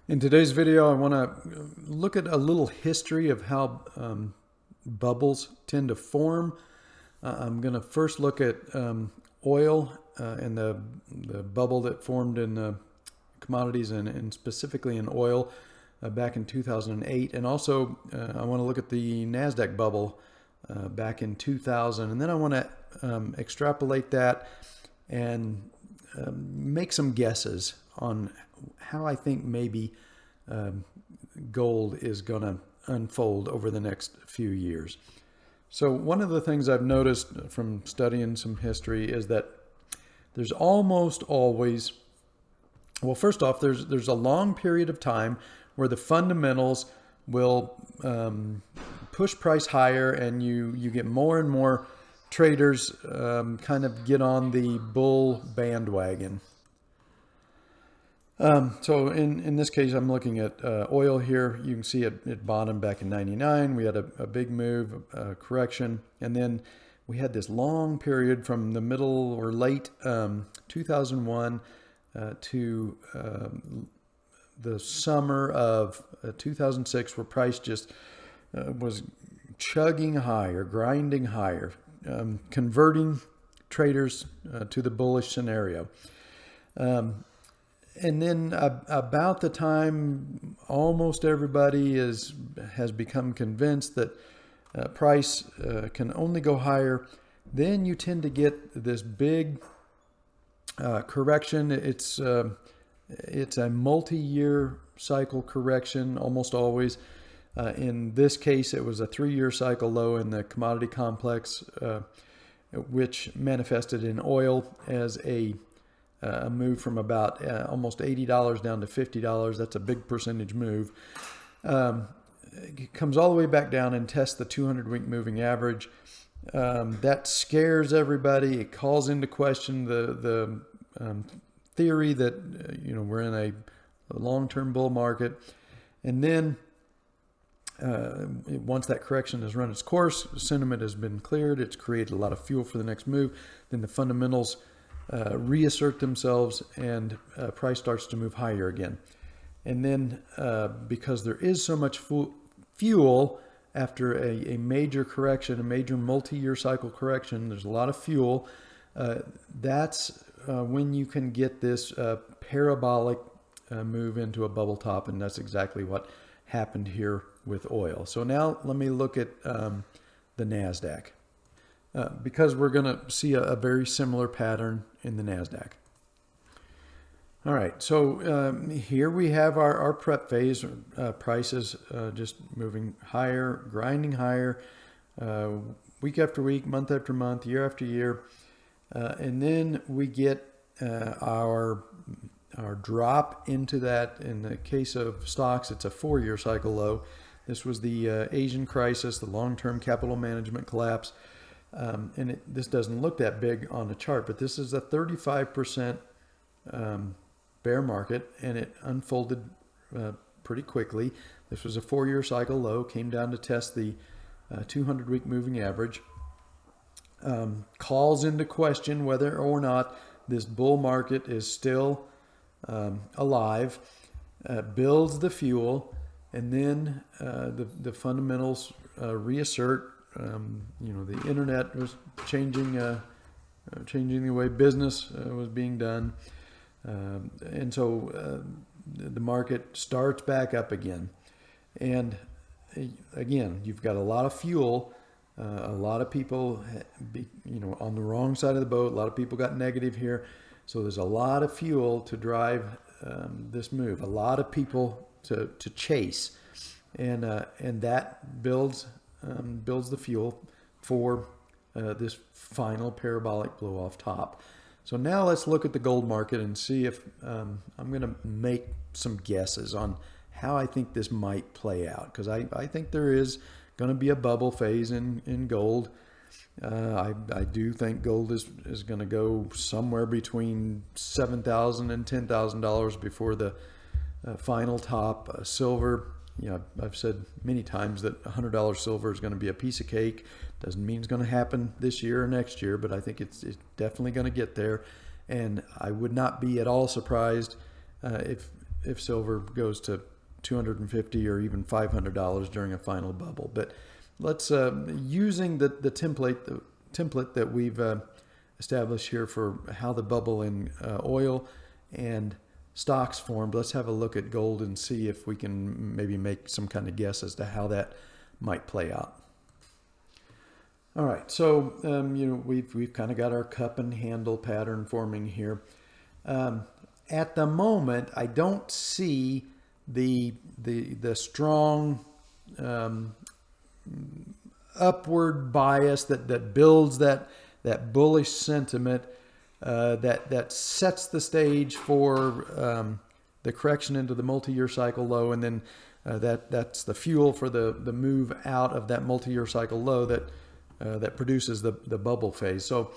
In today's video, I want to look at a little history of how bubbles tend to form. I'm going to first look at oil and the bubble that formed in commodities and specifically in oil back in 2008. And also, I want to look at the Nasdaq bubble back in 2000. And then I want to extrapolate that and make some guesses on how I think maybe gold is going to unfold over the next few years. So one of the things I've noticed from studying some history is that there's almost always, well, first off, there's a long period of time where the fundamentals will push price higher, and you get more and more traders kind of get on the bull bandwagon. So in this case, I'm looking at oil here. You can see it bottomed back in 99. We had a big move, correction. And then we had this long period from the middle or late 2001 to the summer of 2006, where price just was chugging higher, grinding higher, converting traders to the bullish scenario. And then about the time almost everybody has become convinced that price can only go higher, then you tend to get this big correction. It's a multi-year cycle correction almost always. In this case, it was a 3-year cycle low in the commodity complex, which manifested in oil as a move from about almost $80 down to $50. That's a big percentage move. It comes all the way back down and tests the 200-week moving average. That scares everybody. It calls into question the theory that we're in a long-term bull market. And then once that correction has run its course, sentiment has been cleared. It's created a lot of fuel for the next move. Then the fundamentals reassert themselves, and price starts to move higher again. And then because there is so much fuel after a major correction, a major multi-year cycle correction, there's a lot of fuel. That's when you can get this parabolic move into a bubble top, and that's exactly what happened here with oil. So now let me look at the Nasdaq. Because we're going to see a very similar pattern in the Nasdaq. All right, so here we have our prep phase. Prices just moving higher, grinding higher, week after week, month after month, year after year. And then we get our drop into that. In the case of stocks, it's a 4-year cycle low. This was the Asian crisis, the long-term capital management collapse. And this doesn't look that big on the chart, but this is a 35% bear market, and it unfolded pretty quickly. This was a 4-year cycle low, came down to test the 200-week moving average. Calls into question whether or not this bull market is still alive, builds the fuel, and then the fundamentals reassert. The internet was changing the way business was being done. And so the market starts back up again. And again, you've got a lot of fuel, a lot of people, on the wrong side of the boat. A lot of people got negative here. So there's a lot of fuel to drive this move, a lot of people to chase. And that builds the fuel for this final parabolic blow off top. So now let's look at the gold market and see if I'm going to make some guesses on how I think this might play out, because I think there is going to be a bubble phase in gold. I do think gold is going to go somewhere between $7,000 and $10,000 before the final top. Silver, I've said many times that $100 silver is going to be a piece of cake. Doesn't mean it's going to happen this year or next year, but I think it's definitely going to get there. And I would not be at all surprised if if silver goes to $250 or even $500 during a final bubble. But let's using the template that we've established here for how the bubble in oil and stocks formed. Let's have a look at gold and see if we can maybe make some kind of guess as to how that might play out. All right, so we've kind of got our cup and handle pattern forming here. At the moment, I don't see the strong upward bias that builds that bullish sentiment that sets the stage for the correction into the multi-year cycle low, and then that's the fuel for the move out of that multi-year cycle low that produces the bubble phase. So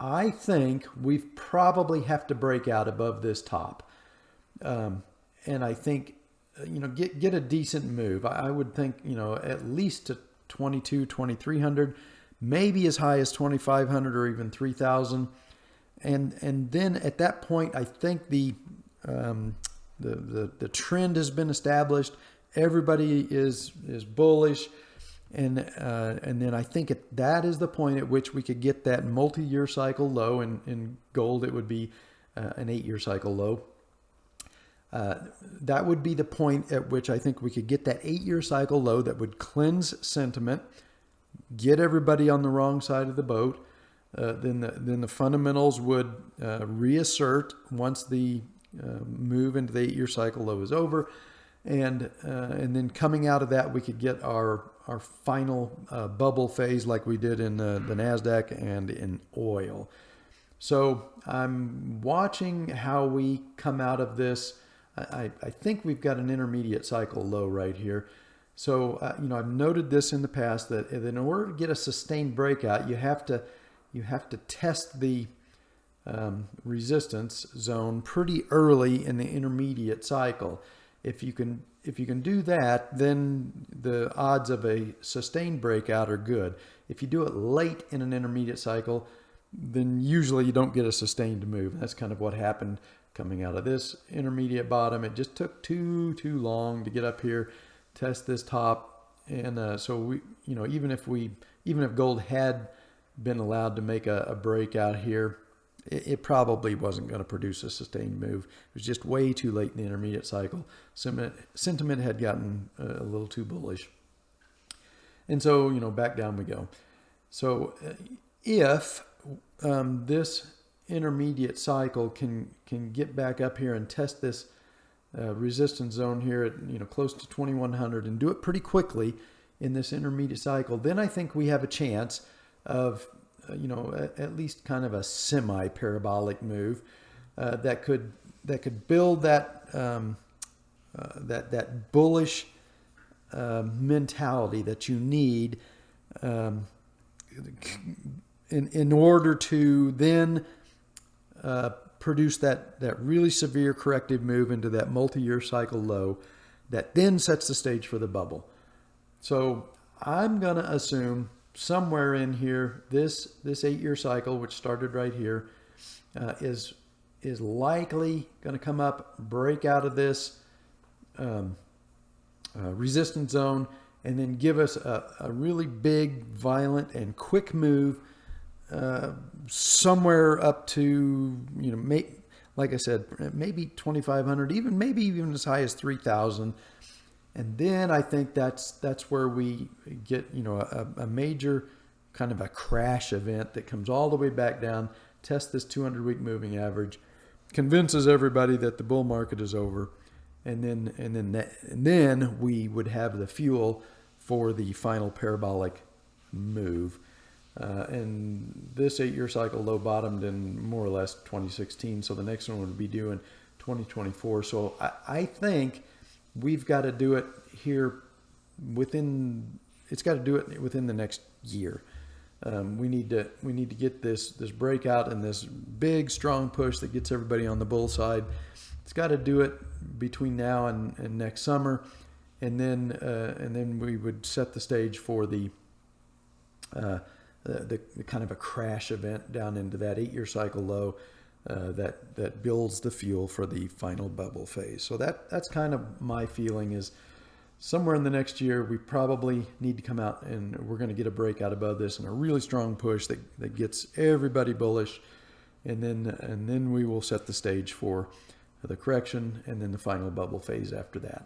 I think we probably have to break out above this top, and I think get a decent move. I would think at least to 2300, maybe as high as 2500 or even 3000, and then at that point I think the trend has been established. Everybody is bullish. And then I think that is the point at which we could get that multi-year cycle low. In gold, it would be an 8-year cycle low. That would be the point at which I think we could get that 8-year cycle low that would cleanse sentiment, get everybody on the wrong side of the boat. Then the fundamentals would reassert once the move into the 8-year cycle low is over. And then coming out of that, we could get our final bubble phase like we did in the Nasdaq and in oil. So I'm watching how we come out of this. I think we've got an intermediate cycle low right here. So I've noted this in the past that in order to get a sustained breakout, you have to test the resistance zone pretty early in the intermediate cycle. If you can do that, then the odds of a sustained breakout are good. If you do it late in an intermediate cycle, then usually you don't get a sustained move. That's kind of what happened coming out of this intermediate bottom. It just took too long to get up here, test this top, and so we, even if gold had been allowed to make a breakout here, it probably wasn't going to produce a sustained move. It was just way too late in the intermediate cycle. Sentiment had gotten a little too bullish. And so, back down we go. So if this intermediate cycle can get back up here and test this resistance zone here at close to 2100 and do it pretty quickly in this intermediate cycle, then I think we have a chance of at least kind of a semi-parabolic move that could build that that bullish mentality that you need in order to then produce that really severe corrective move into that multi-year cycle low that then sets the stage for the bubble. So I'm going to assume somewhere in here, this 8-year cycle, which started right here, is likely going to come up, break out of this resistance zone, and then give us a really big, violent, and quick move somewhere up to like I said, maybe 2,500, maybe even as high as 3,000. And then I think that's where we get, a major kind of a crash event that comes all the way back down, tests this 200-week moving average, convinces everybody that the bull market is over, and then we would have the fuel for the final parabolic move. And this 8-year cycle low bottomed in more or less 2016, so the next one would be due in 2024. So I think we've got to do it here it's got to do it within the next year. We need to get this breakout and this big strong push that gets everybody on the bull side. It's got to do it between now and next summer, and then we would set the stage for the kind of a crash event down into that 8-year cycle low that builds the fuel for the final bubble phase. So that's kind of my feeling is somewhere in the next year, we probably need to come out and we're going to get a breakout above this and a really strong push that gets everybody bullish. And then we will set the stage for the correction and then the final bubble phase after that.